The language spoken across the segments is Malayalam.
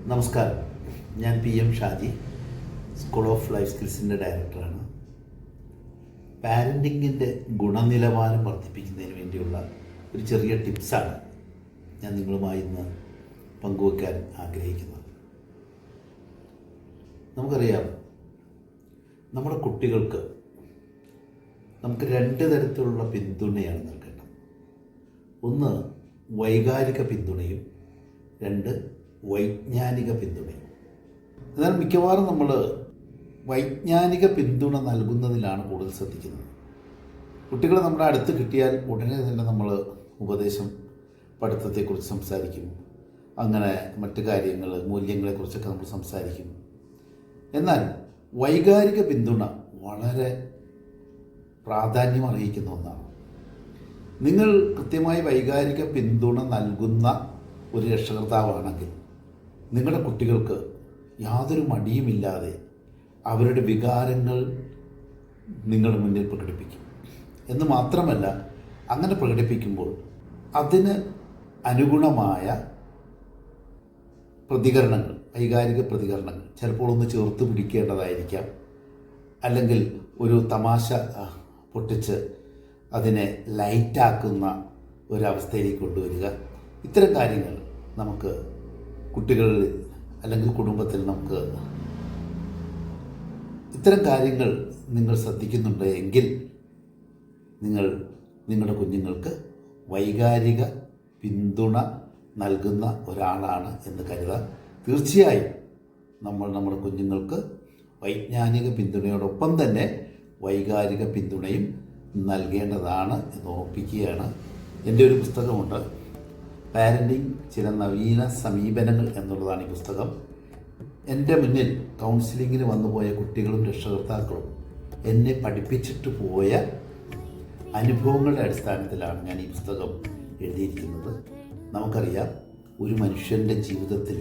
നമസ്കാരം. ഞാൻ PM Shaji, school of life സ്കിൽസിൻ്റെ ഡയറക്ടറാണ്. പാരൻറ്റിങ്ങിൻ്റെ ഗുണനിലവാരം വർദ്ധിപ്പിക്കുന്നതിന് വേണ്ടിയുള്ള ഒരു ചെറിയ ടിപ്സാണ് ഞാൻ നിങ്ങളുമായി ഇന്ന് പങ്കുവയ്ക്കാൻ ആഗ്രഹിക്കുന്നത്. നമുക്കറിയാം, നമ്മുടെ കുട്ടികൾക്ക് നമുക്ക് രണ്ട് തരത്തിലുള്ള പിന്തുണയാണ് നൽകേണ്ടത്. ഒന്ന് വൈകാരിക പിന്തുണയും, രണ്ട് വൈജ്ഞാനിക പിന്തുണയും. എന്നാൽ മിക്കവാറും നമ്മൾ വൈജ്ഞാനിക പിന്തുണ നൽകുന്നതിലാണ് കൂടുതൽ ശ്രദ്ധിക്കുന്നത്. കുട്ടികൾ നമ്മുടെ അടുത്ത് കിട്ടിയാൽ ഉടനെ തന്നെ നമ്മൾ ഉപദേശം, പഠിത്തത്തെക്കുറിച്ച് സംസാരിക്കും, അങ്ങനെ മറ്റു കാര്യങ്ങൾ, മൂല്യങ്ങളെക്കുറിച്ചൊക്കെ നമ്മൾ സംസാരിക്കും. എന്നാൽ വൈകാരിക പിന്തുണ വളരെ പ്രാധാന്യം അർഹിക്കുന്ന ഒന്നാണ്. നിങ്ങൾ കൃത്യമായി വൈകാരിക പിന്തുണ നൽകുന്ന ഒരു രക്ഷകർത്താവാണെങ്കിൽ നിങ്ങളുടെ കുട്ടികൾക്ക് യാതൊരു മടിയുമില്ലാതെ അവരുടെ വികാരങ്ങൾ നിങ്ങളുടെ മുന്നിൽ പ്രകടിപ്പിക്കും. എന്ന് മാത്രമല്ല, അങ്ങനെ പ്രകടിപ്പിക്കുമ്പോൾ അതിന് അനുഗുണമായ പ്രതികരണങ്ങൾ, വൈകാരിക പ്രതികരണങ്ങൾ ചിലപ്പോൾ ഒന്ന് ചേർത്ത് പിടിക്കേണ്ടതായിരിക്കാം, അല്ലെങ്കിൽ ഒരു തമാശ പൊട്ടിച്ച് അതിനെ ലൈറ്റാക്കുന്ന ഒരവസ്ഥയിലേക്ക് കൊണ്ടുവരിക. ഇത്തരം കാര്യങ്ങൾ നമുക്ക് കുട്ടികളിൽ അല്ലെങ്കിൽ കുടുംബത്തിൽ നമുക്ക് ഇത്തരം കാര്യങ്ങൾ നിങ്ങൾ ശ്രദ്ധിക്കുന്നുണ്ട് എങ്കിൽ നിങ്ങൾ നിങ്ങളുടെ കുഞ്ഞുങ്ങൾക്ക് വൈകാരിക പിന്തുണ നൽകുന്ന ഒരാളാണ് എന്ന് കരുതാം. തീർച്ചയായും നമ്മൾ നമ്മുടെ കുഞ്ഞുങ്ങൾക്ക് വൈജ്ഞാനിക പിന്തുണയോടൊപ്പം തന്നെ വൈകാരിക പിന്തുണയും നൽകേണ്ടതാണ് എന്ന് ഓർപ്പിക്കുകയാണ്. എൻ്റെ ഒരു പുസ്തകമുണ്ട്, പാരൻറ്റിങ് ചില നവീന സമീപനങ്ങൾ എന്നുള്ളതാണ് ഈ പുസ്തകം. എൻ്റെ മുന്നിൽ കൗൺസിലിങ്ങിന് വന്നുപോയ കുട്ടികളും രക്ഷകർത്താക്കളും എന്നെ പഠിപ്പിച്ചിട്ട് പോയ അനുഭവങ്ങളുടെ അടിസ്ഥാനത്തിലാണ് ഞാൻ ഈ പുസ്തകം എഴുതിയിരിക്കുന്നത്. നമുക്കറിയാം, ഒരു മനുഷ്യൻ്റെ ജീവിതത്തിൽ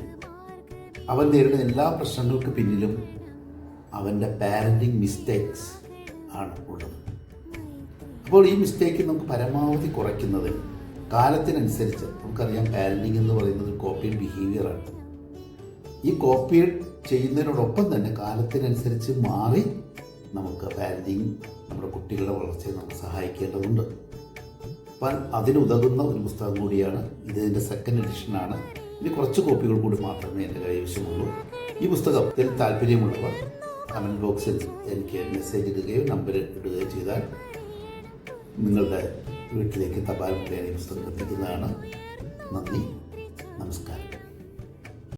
അവൻ നേരിടുന്ന എല്ലാ പ്രശ്നങ്ങൾക്ക് പിന്നിലും അവൻ്റെ പാരൻറ്റിങ് മിസ്റ്റേക്സ് ആണ് ഉള്ളത്. അപ്പോൾ ഈ മിസ്റ്റേക്ക് നമുക്ക് പരമാവധി കുറയ്ക്കുന്നത് കാലത്തിനനുസരിച്ച്, നമുക്കറിയാം പാരൻറ്റിങ് എന്ന് പറയുന്നത് കോപ്പിഡ് ബിഹേവിയറാണ്. ഈ കോപ്പിഡ് ചെയ്യുന്നതിനോടൊപ്പം തന്നെ കാലത്തിനനുസരിച്ച് മാറി നമുക്ക് പാരൻറ്റിങ്, നമ്മുടെ കുട്ടികളുടെ വളർച്ചയെ നമുക്ക് സഹായിക്കേണ്ടതുണ്ട്. അപ്പം അതിനുതകുന്ന ഒരു പുസ്തകം കൂടിയാണ് ഇത്. ഇതിൻ്റെ സെക്കൻഡ് എഡിഷനാണ്. ഇനി കുറച്ച് കോപ്പികൾ കൂടി മാത്രമേ എൻ്റെ കൈവശമുള്ളൂ. ഈ പുസ്തകത്തിൽ താല്പര്യമുള്ളവർ കമൻറ്റ് ബോക്സിൽ എനിക്ക് മെസ്സേജ് ഇടുകയോ നമ്പർ ഇടുകയോ ചെയ്താൽ നിങ്ങളുടെ വീട്ടിലേക്ക് തപാൽ മുഖേന ഈ പുസ്തകം എത്തിക്കുന്നതാണ്. നന്ദി, നമസ്കാരം.